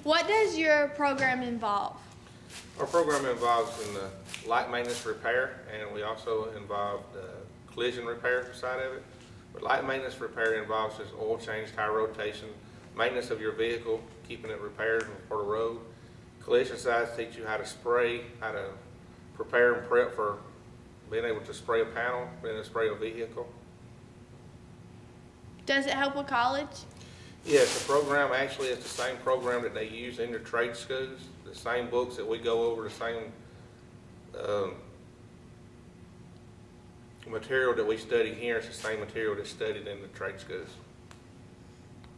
What does your program involve? Our program involves in the light maintenance repair, and we also involve the collision repair side of it. But light maintenance repair involves just oil change, tire rotation, maintenance of your vehicle, keeping it repaired for the road. Collision sides teach you how to spray, how to prepare and prep for being able to spray a panel, being able to spray a vehicle. Does it help with college? Yes, the program actually is the same program that they use in their trade schools, the same books that we go over, the same material that we study here is the same material that's studied in the trade schools.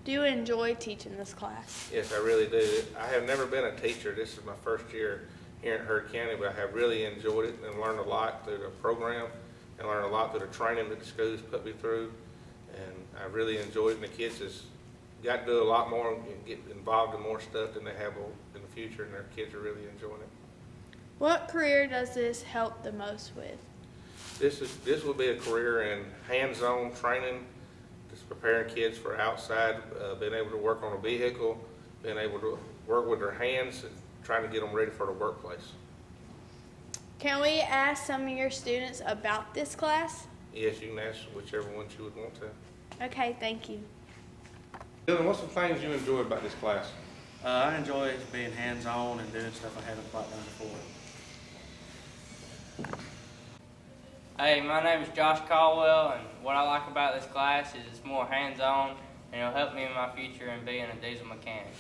Do you enjoy teaching this class? Yes, I really do. I have never been a teacher. This is my first year here in Heard County, but I have really enjoyed it and learned a lot through the program and learned a lot through the training that the schools put me through. And I really enjoyed it, and the kids has got to do a lot more and get involved in more stuff than they have in the future, and their kids are really enjoying it. What career does this help the most with? This will be a career in hands-on training, just preparing kids for outside, being able to work on a vehicle, being able to work with their hands, and trying to get them ready for the workplace. Can we ask some of your students about this class? Yes, you can ask whichever one you would want to. Okay, thank you. Dylan, what's some things you enjoy about this class? I enjoy being hands-on and doing stuff I haven't quite done before. Hey, my name is Josh Caldwell, and what I like about this class is it's more hands-on, and it'll help me in my future in being a diesel mechanic.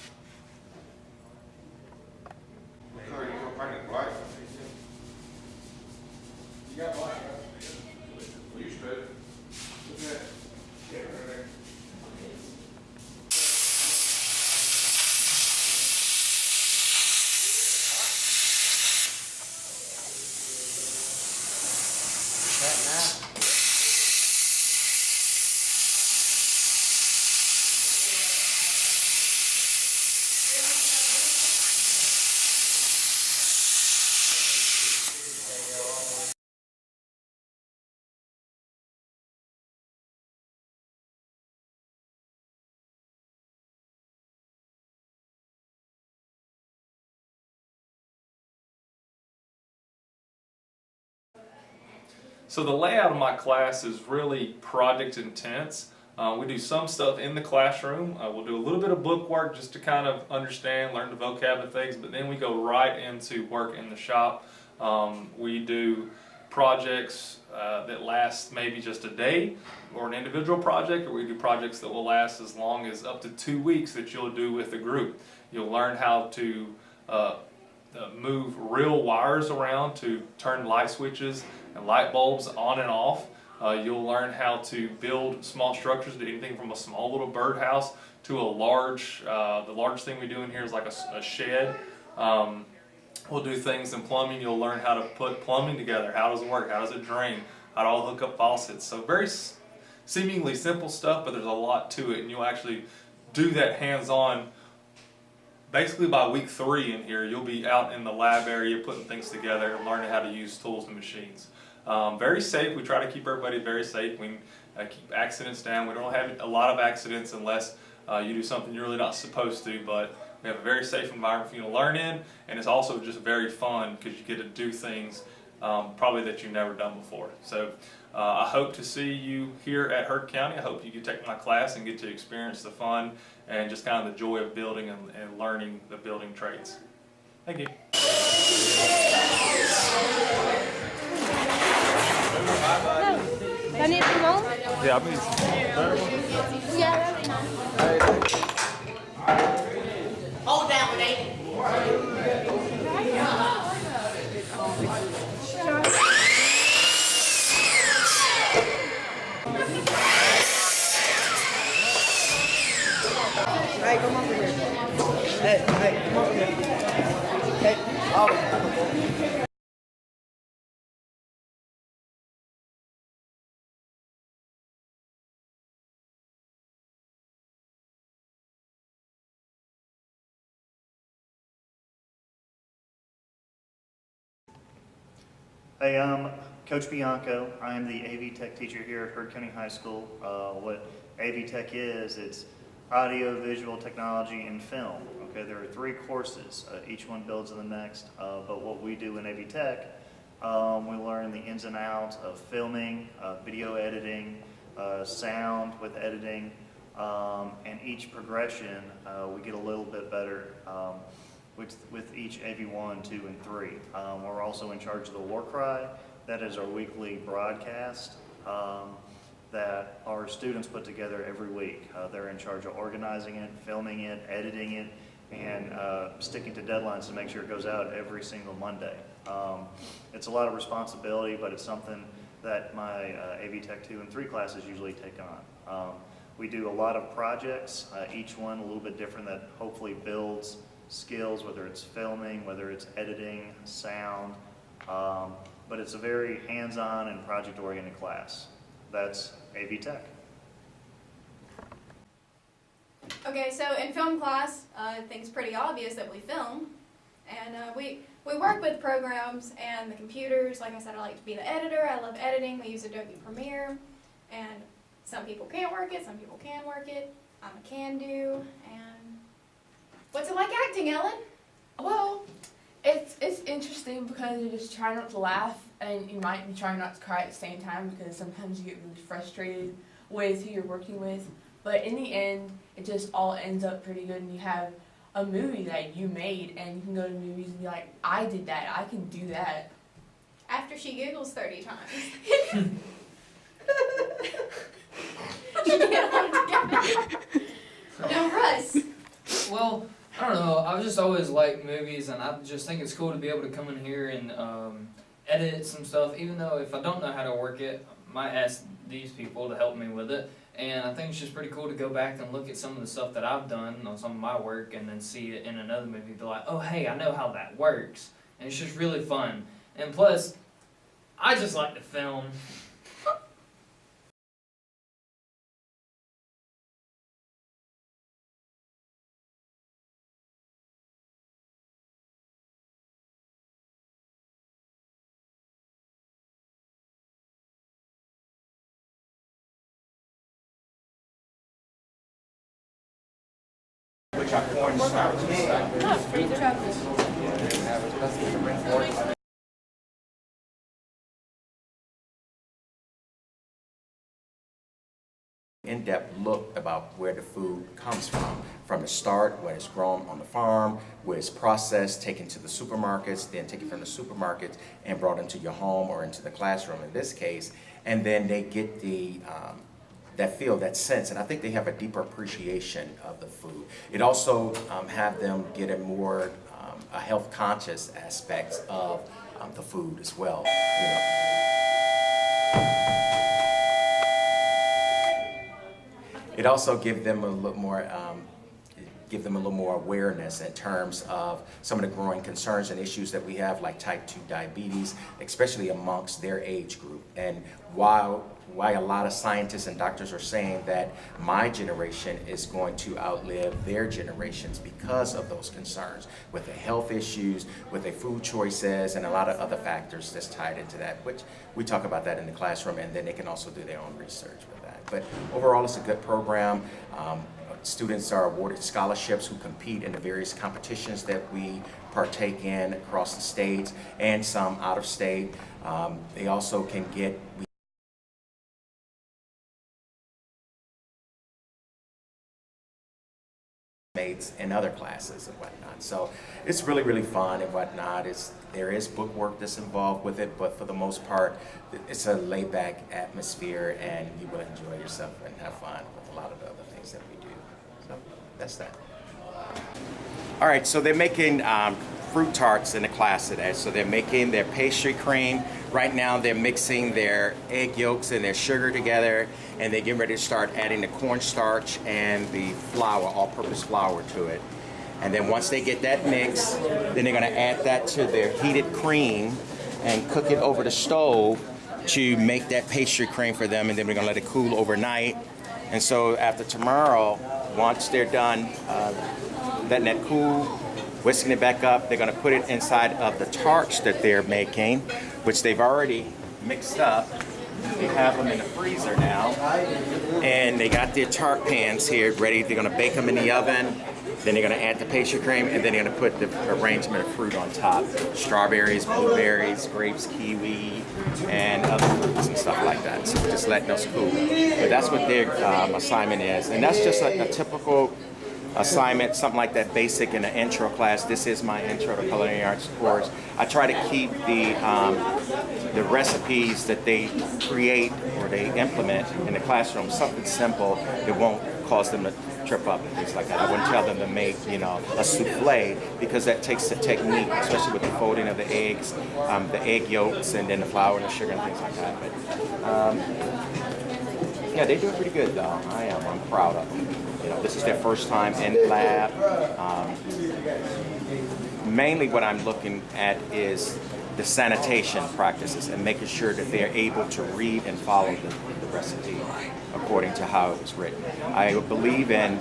What color you gonna paint it black? You got black, we used to. Look at that. Yeah, right there. So the layout of my class is really project intense. We do some stuff in the classroom. We'll do a little bit of book work just to kind of understand, learn the vocab of things, but then we go right into work in the shop. We do projects that last maybe just a day or an individual project, or we do projects that will last as long as up to 2 weeks that you'll do with a group. You'll learn how to move real wires around to turn light switches and light bulbs on and off. You'll learn how to build small structures, do anything from a small little birdhouse to a large, the large thing we do in here is like a shed. We'll do things in plumbing. You'll learn how to put plumbing together. How does it work? How does it drain? How to all hook up faucets. So very seemingly simple stuff, but there's a lot to it, and you'll actually do that hands-on. Basically by week 3 in here, you'll be out in the lab area putting things together and learning how to use tools and machines. Very safe. We try to keep everybody very safe. We keep accidents down. We don't have a lot of accidents unless you do something you're really not supposed to, but we have a very safe environment for you to learn in, and it's also just very fun because you get to do things probably that you've never done before. So I hope to see you here at Heard County. I hope you can take my class and get to experience the fun and just kind of the joy of building and learning the building trades. Thank you. I need some more? Yeah, I'll be. Yeah. Hold that one, Aiden. Hey, come over here. Hey, come over here. Hey, oh. Hey, I'm Coach Bianco. I am the AV Tech teacher here at Heard County High School. What AV Tech is, it's audio, visual technology, and film. Okay, there are 3 courses. Each one builds on the next. But what we do in AV Tech, we learn the ins and outs of filming, video editing, sound with editing, and each progression we get a little bit better with each AV1, 2, and 3. We're also in charge of the War Cry. That is our weekly broadcast that our students put together every week. They're in charge of organizing it, filming it, editing it, and sticking to deadlines to make sure it goes out every single Monday. It's a lot of responsibility, but it's something that my AV Tech 2 and 3 classes usually take on. We do a lot of projects, each one a little bit different, that hopefully builds skills, whether it's filming, whether it's editing, sound, but it's a very hands-on and project-oriented class. That's AV Tech. Okay, so in film class, I think it's pretty obvious that we film, and we work with programs and the computers. Like I said, I like to be the editor. I love editing. We use Adobe Premiere, and some people can't work it, some people can work it. I'm a can-do, and what's it like acting, Ellen? Well, it's interesting because you just try not to laugh, and you might be trying not to cry at the same time because sometimes you get really frustrated with who you're working with. But in the end, it just all ends up pretty good, and you have a movie that you made, and you can go to movies and be like, I did that, I can do that. After she giggles 30 times. Now, Russ. Well, I don't know. I've just always liked movies, and I just think it's cool to be able to come in here and edit some stuff, even though if I don't know how to work it, I might ask these people to help me with it. And I think it's just pretty cool to go back and look at some of the stuff that I've done on some of my work and then see it in another movie, be like, oh, hey, I know how that works. And it's just really fun. And plus, I just like to film. Which are cornstarch. In-depth look about where the food comes from the start, where it's grown on the farm, where it's processed, taken to the supermarkets, then taken from the supermarkets and brought into your home or into the classroom in this case, and then they get the that feel, that sense, and I think they have a deeper appreciation of the food. It also have them get a more a health conscious aspect of the food as well. You know. It also gives them a little more awareness in terms of some of the growing concerns and issues that we have, like type 2 diabetes, especially amongst their age group. And why a lot of scientists and doctors are saying that my generation is going to outlive their generations because of those concerns with the health issues, with the food choices, and a lot of other factors that's tied into that, which we talk about that in the classroom, and then they can also do their own research with that. But overall, it's a good program. Students are awarded scholarships who compete in the various competitions that we partake in across the state and some out of state. They also can get mates in other classes and whatnot. So it's really, really fun and whatnot. There is book work that's involved with it, but for the most part, it's a laid-back atmosphere, and you will enjoy yourself and have fun with a lot of the other things that we do. So that's that. All right, so they're making fruit tarts in the class today. So they're making their pastry cream. Right now they're mixing their egg yolks and their sugar together, and they're getting ready to start adding the cornstarch and the flour, all-purpose flour to it. And then once they get that mix, then they're gonna add that to their heated cream and cook it over the stove to make that pastry cream for them, and then we're gonna let it cool overnight. And so after tomorrow, once they're done letting that cool, whisking it back up, they're gonna put it inside of the tarts that they're making, which they've already mixed up. They have them in the freezer now, and they got their tart pans here ready. They're gonna bake them in the oven. Then they're gonna add the pastry cream, and then they're gonna put the arrangement of fruit on top. Strawberries, blueberries, grapes, kiwi, and other fruits and stuff like that. So just letting us cool. But that's what their assignment is. And that's just like a typical assignment, something like that basic in an intro class. This is my intro to culinary arts course. I try to keep the recipes that they create or they implement in the classroom something simple that won't cause them to trip up and things like that. I wouldn't tell them to make, a souffle, because that takes the technique, especially with the folding of the eggs, the egg yolks, and then the flour and the sugar and things like that. But yeah, they do it pretty good though. I'm proud of them. This is their first time in the lab. Mainly what I'm looking at is the sanitation practices and making sure that they're able to read and follow the recipe according to how it was written. I believe in,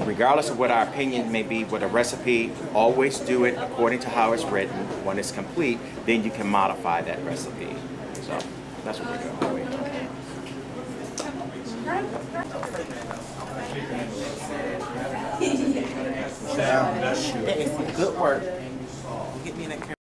regardless of what our opinion may be with a recipe, always do it according to how it's written. When it's complete, then you can modify that recipe. So that's what we're doing. Good work. Get me in that camera.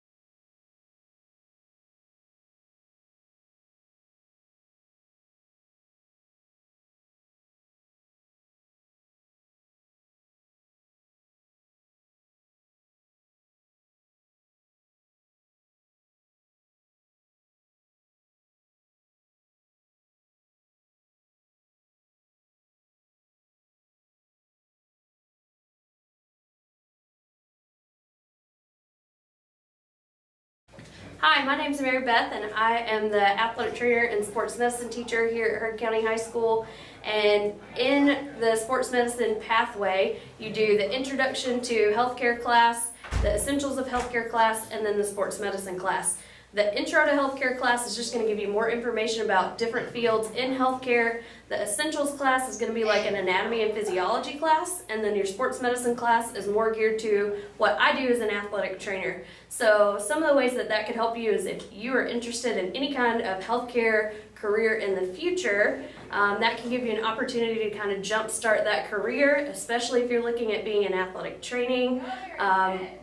Hi, my name is Mary Beth, and I am the athletic trainer and sports medicine teacher here at Heard County High School. And in the sports medicine pathway, you do the introduction to healthcare class, the essentials of healthcare class, and then the sports medicine class. The intro to healthcare class is just going to give you more information about different fields in healthcare. The essentials class is going to be like an anatomy and physiology class, and then your sports medicine class is more geared to what I do as an athletic trainer. So some of the ways that could help you is if you are interested in any kind of healthcare career in the future, that can give you an opportunity to kind of jumpstart that career, especially if you're looking at being in athletic training.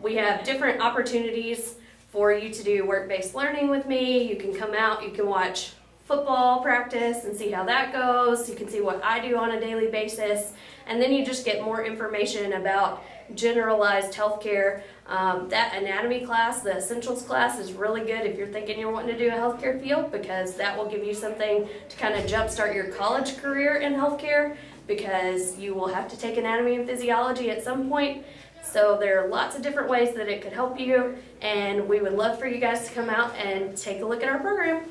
We have different opportunities for you to do work-based learning with me. You can come out, you can watch football practice and see how that goes. You can see what I do on a daily basis. And then you just get more information about generalized healthcare. That anatomy class, the essentials class, is really good if you're thinking you're wanting to do a healthcare field, because that will give you something to kind of jumpstart your college career in healthcare, because you will have to take anatomy and physiology at some point. So there are lots of different ways that it could help you, and we would love for you guys to come out and take a look at our program.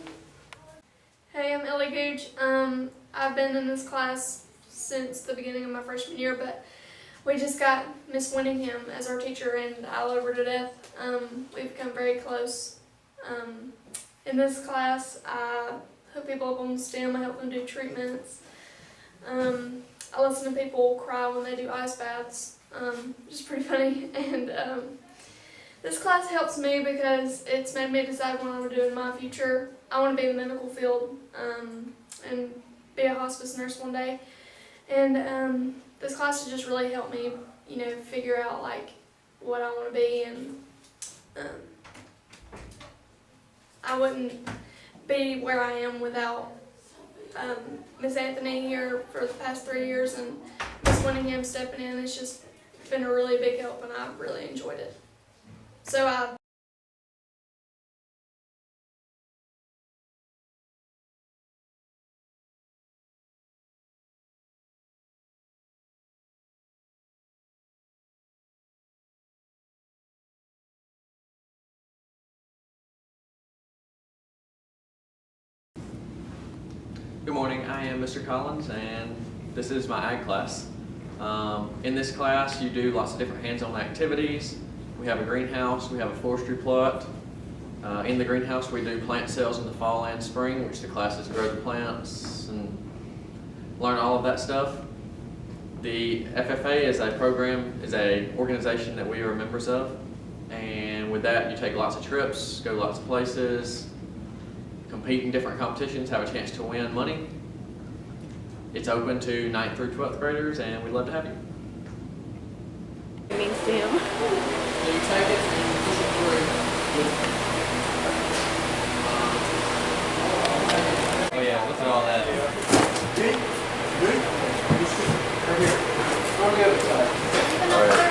Hey, I'm Ellie Gooch. I've been in this class since the beginning of my freshman year, but we just got Miss Winningham as our teacher, and I love her to death. We've become very close. In this class, I hook people up on STEM. I help them do treatments. I listen to people cry when they do ice baths, which is pretty funny. And this class helps me because it's made me decide what I want to do in my future. I want to be in the medical field and be a hospice nurse one day. And this class has just really helped me, figure out like what I want to be. And I wouldn't be where I am without Miss Anthony here for the past 3 years and Miss Winningham stepping in. It's just been a really big help, and I've really enjoyed it. So Good morning, I am Mr. Collins, and this is my ag class. In this class, you do lots of different hands-on activities. We have a greenhouse, we have a forestry plot. In the greenhouse, we do plant sales in the fall and spring, which the classes grow the plants and learn all of that stuff. The FFA is an organization that we are members of, and with that, you take lots of trips, go lots of places, compete in different competitions, have a chance to win money. It's open to 9th through 12th graders, and we'd love to have you. It means to him. So you take it and you push it through. Oh yeah, look at all that. All right.